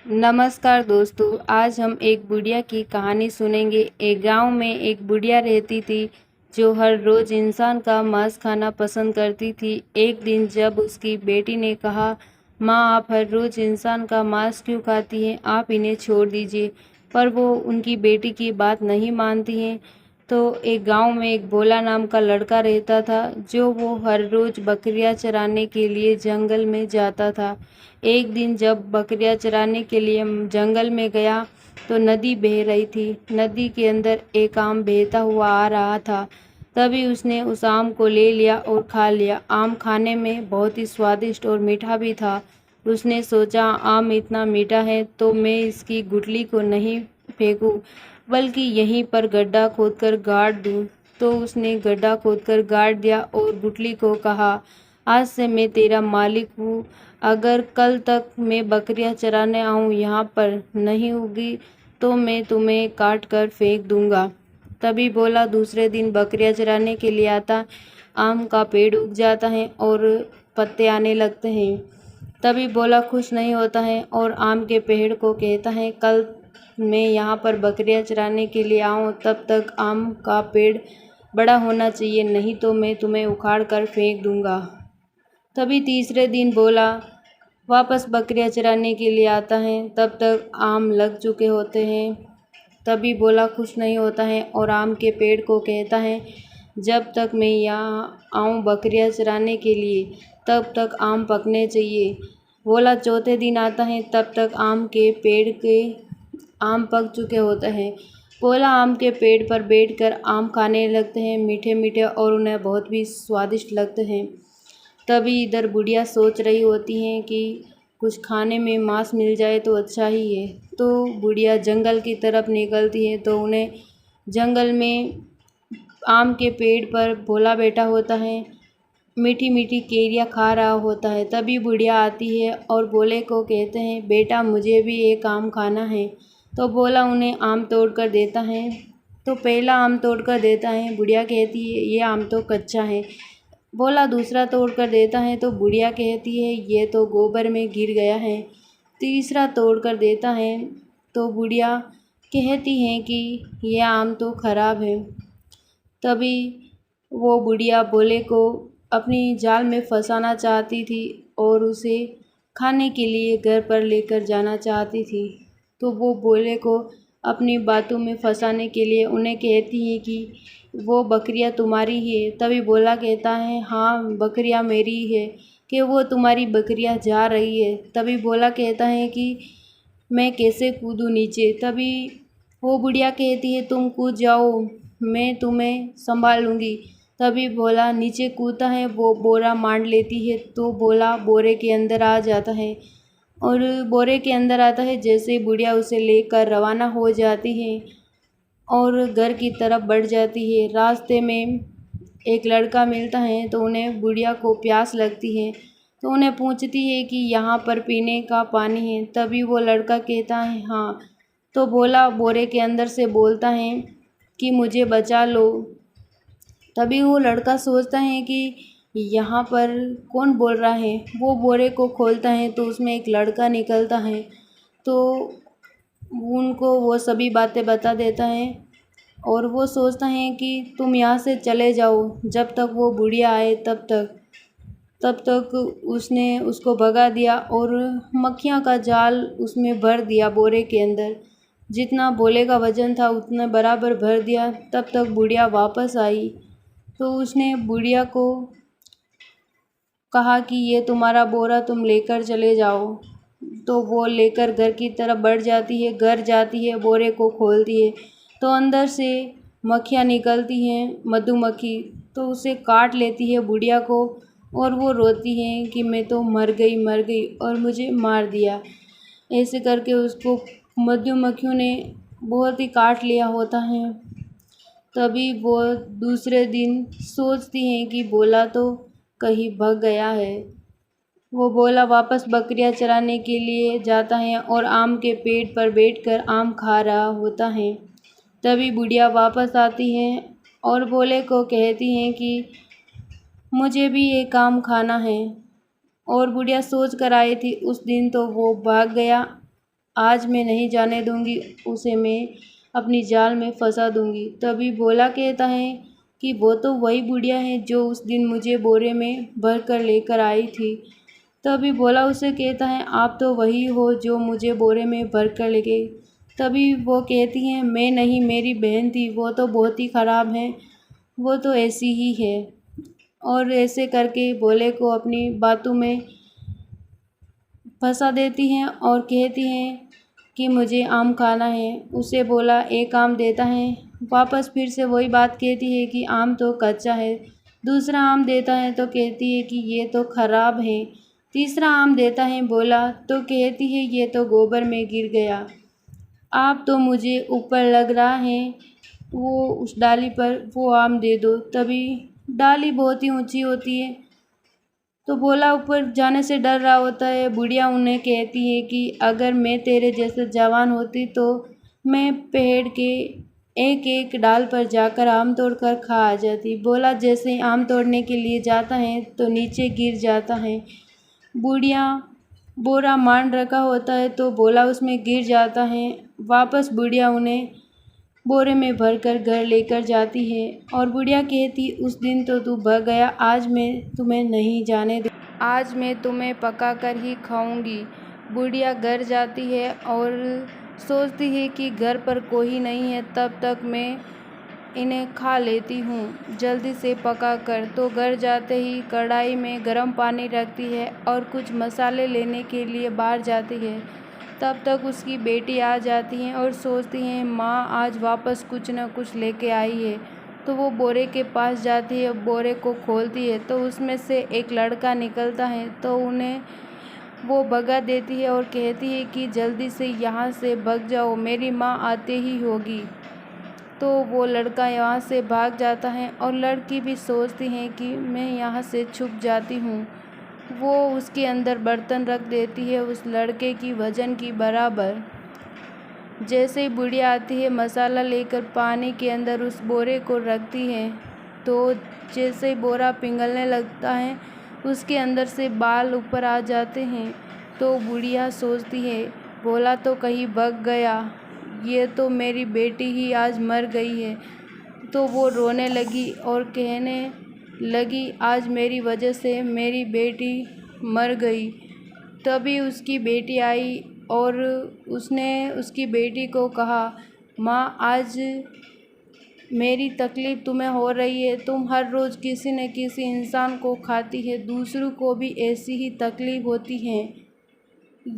नमस्कार दोस्तों, आज हम एक बुढ़िया की कहानी सुनेंगे। एक गांव में एक बुढ़िया रहती थी जो हर रोज इंसान का मांस खाना पसंद करती थी। एक दिन जब उसकी बेटी ने कहा, माँ आप हर रोज इंसान का मांस क्यों खाती हैं, आप इन्हें छोड़ दीजिए, पर वो उनकी बेटी की बात नहीं मानती हैं। तो एक गांव में एक भोला नाम का लड़का रहता था जो वो हर रोज बकरियां चराने के लिए जंगल में जाता था। एक दिन जब बकरियां चराने के लिए जंगल में गया तो नदी बह रही थी। नदी के अंदर एक आम बहता हुआ आ रहा था। तभी उसने उस आम को ले लिया और खा लिया। आम खाने में बहुत ही स्वादिष्ट और मीठा भी था। उसने सोचा, आम इतना मीठा है तो मैं इसकी गुठली को नहीं फेंकूं, बल्कि यहीं पर गड्ढा खोदकर गाड़ दूं। तो उसने गड्ढा खोदकर गाड़ दिया और गुठली को कहा, आज से मैं तेरा मालिक हूँ। अगर कल तक मैं बकरियां चराने आऊँ यहाँ पर नहीं होगी तो मैं तुम्हें काट कर फेंक दूंगा। तभी बोला दूसरे दिन बकरियां चराने के लिए आता। आम का पेड़ उग जाता है और पत्ते आने लगते हैं। तभी बोला खुश नहीं होता है और आम के पेड़ को कहता है, कल मैं यहाँ पर बकरियां चराने के लिए आऊँ तब तक आम का पेड़ बड़ा होना चाहिए, नहीं तो मैं तुम्हें उखाड़ कर फेंक दूंगा। तभी तीसरे दिन बोला वापस बकरियां चराने के लिए आता है, तब तक आम लग चुके होते हैं। तभी बोला खुश नहीं होता है और आम के पेड़ को कहता है, जब तक मैं यहाँ आऊँ बकरियां चराने के लिए तब तक आम पकने चाहिए। बोला चौथे दिन आता है, तब तक आम के पेड़ के आम पक चुके होते हैं। बोला आम के पेड़ पर बैठकर आम खाने लगते हैं, मीठे मीठे, और उन्हें बहुत भी स्वादिष्ट लगते हैं। तभी इधर बुढ़िया सोच रही होती हैं कि कुछ खाने में मांस मिल जाए तो अच्छा ही है। तो बुढ़िया जंगल की तरफ निकलती है तो उन्हें जंगल में आम के पेड़ पर भोला बैठा होता है, मीठी मीठी केरियाँ खा रहा होता है। तभी बुढ़िया आती है और भोले को कहते हैं, बेटा मुझे भी एक आम खाना है। तो भोला उन्हें आम तोड़ कर देता है। तो पहला आम तोड़ कर देता है। बुढ़िया कहती है, ये आम तो कच्चा है। भोला दूसरा तोड़ कर देता है तो बुढ़िया कहती है, ये तो गोबर में गिर गया है। तीसरा तोड़ कर देता है तो बुढ़िया कहती हैं कि यह आम तो खराब है। तभी वो बुढ़िया भोले को अपनी जाल में फंसाना चाहती थी और उसे खाने के लिए घर पर लेकर जाना चाहती थी। तो वो भोले को अपनी बातों में फंसाने के लिए उन्हें कहती हैं कि वो बकरियां तुम्हारी है। तभी भोला कहता है, हाँ बकरियां मेरी है, कि वो तुम्हारी बकरियां जा रही है। तभी भोला कहता है कि मैं कैसे कूदूँ नीचे। तभी वो बुढ़िया कहती है, तुम कूद जाओ, मैं तुम्हें संभाल लूँगी। तभी भोला नीचे कूदता है, वो बोरा मांड लेती है तो भोला बोरे के अंदर आ जाता है। और बोरे के अंदर आता है, जैसे ही बुढ़िया उसे लेकर रवाना हो जाती है और घर की तरफ बढ़ जाती है। रास्ते में एक लड़का मिलता है तो उन्हें बुढ़िया को प्यास लगती है तो उन्हें पूछती है कि यहाँ पर पीने का पानी है। तभी वो लड़का कहता है, हाँ। तो भोला बोरे के अंदर से बोलता है कि मुझे बचा लो। तभी वो लड़का सोचता है कि यहाँ पर कौन बोल रहा है। वो बोरे को खोलता है तो उसमें एक लड़का निकलता है। तो उनको वो सभी बातें बता देता है और वो सोचता है कि तुम यहाँ से चले जाओ, जब तक वो बुढ़िया आए तब तक उसने उसको भगा दिया और मक्खियाँ का जाल उसमें भर दिया बोरे के अंदर। जितना बोले का वजन था उतना बराबर भर दिया। तब तक बुढ़िया वापस आई तो उसने बुढ़िया को कहा कि ये तुम्हारा बोरा, तुम लेकर चले जाओ। तो वो लेकर घर की तरफ बढ़ जाती है। घर जाती है, बोरे को खोलती है तो अंदर से मक्खियाँ निकलती हैं, मधुमक्खी। तो उसे काट लेती है बुढ़िया को और वो रोती है कि मैं तो मर गई और मुझे मार दिया। ऐसे करके उसको मधुमक्खियों ने बहुत ही काट लिया होता है। तभी वो दूसरे दिन सोचती हैं कि भोला तो कहीं भाग गया है। वो भोला वापस बकरियां चराने के लिए जाता है और आम के पेड़ पर बैठकर आम खा रहा होता है। तभी बुढ़िया वापस आती है और भोले को कहती हैं कि मुझे भी एक आम खाना है। और बुढ़िया सोच कर आई थी उस दिन तो वो भाग गया आज मैं नहीं जाने दूंगी, उसे मैं अपनी जाल में फंसा दूंगी। तभी भोला कहता है कि वो तो वही बुढ़िया है जो उस दिन मुझे बोरे में भर कर लेकर आई थी। तभी भोला उसे कहता है, आप तो वही हो जो मुझे बोरे में भर कर ले गए। तभी वो कहती हैं, मैं नहीं, मेरी बहन थी, वो तो बहुत ही ख़राब है, वो तो ऐसी ही है। और ऐसे करके भोले को अपनी बातों में फंसा देती हैं और कहती हैं कि मुझे आम खाना है। उसे भोला एक आम देता है, वापस फिर से वही बात कहती है कि आम तो कच्चा है। दूसरा आम देता है तो कहती है कि ये तो ख़राब है। तीसरा आम देता है भोला तो कहती है ये तो गोबर में गिर गया। आप तो मुझे ऊपर लग रहा है, वो उस डाली पर वो आम दे दो। तभी डाली बहुत ही ऊंची होती है तो भोला ऊपर जाने से डर रहा होता है। बुढ़िया उन्हें कहती है कि अगर मैं तेरे जैसे जवान होती तो मैं पेड़ के एक एक डाल पर जाकर आम तोड़कर खा आ जाती। भोला जैसे आम तोड़ने के लिए जाता है तो नीचे गिर जाता है। बुढ़िया बोरा मान रखा होता है तो भोला उसमें गिर जाता है। वापस बुढ़िया उन्हें बोरे में भरकर घर लेकर जाती है और बुढ़िया कहती, उस दिन तो तू भाग गया, आज मैं तुम्हें नहीं जाने दे, आज मैं तुम्हें पका कर ही खाऊंगी। बुढ़िया घर जाती है और सोचती है कि घर पर कोई नहीं है, तब तक मैं इन्हें खा लेती हूँ जल्दी से पका कर। तो घर जाते ही कढ़ाई में गर्म पानी रखती है और कुछ मसाले लेने के लिए बाहर जाती है। तब तक उसकी बेटी आ जाती है और सोचती है माँ आज वापस कुछ न कुछ लेके आई है। तो वो बोरे के पास जाती है, बोरे को खोलती है तो उसमें से एक लड़का निकलता है तो उन्हें वो भगा देती है और कहती है कि जल्दी से यहाँ से भाग जाओ, मेरी माँ आते ही होगी। तो वो लड़का यहाँ से भाग जाता है और लड़की भी सोचती है कि मैं यहाँ से छुप जाती हूँ। वो उसके अंदर बर्तन रख देती है उस लड़के की वजन की बराबर। जैसे ही बुढ़िया आती है मसाला लेकर पानी के अंदर उस बोरे को रखती है तो जैसे ही बोरा पिघलने लगता है उसके अंदर से बाल ऊपर आ जाते हैं। तो बुढ़िया सोचती है भोला तो कहीं भाग गया, ये तो मेरी बेटी ही आज मर गई है। तो वो रोने लगी और कहने लगी आज मेरी वजह से मेरी बेटी मर गई। तभी उसकी बेटी आई और उसने उसकी बेटी को कहा, माँ आज मेरी तकलीफ़ तुम्हें हो रही है, तुम हर रोज़ किसी न किसी इंसान को खाती है, दूसरों को भी ऐसी ही तकलीफ़ होती है।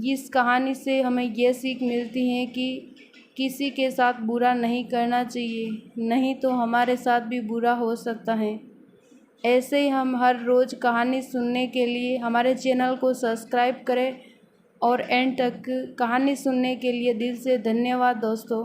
इस कहानी से हमें ये सीख मिलती है कि किसी के साथ बुरा नहीं करना चाहिए, नहीं तो हमारे साथ भी बुरा हो सकता है। ऐसे ही हम हर रोज़ कहानी सुनने के लिए हमारे चैनल को सब्सक्राइब करें और एंड तक कहानी सुनने के लिए दिल से धन्यवाद दोस्तों।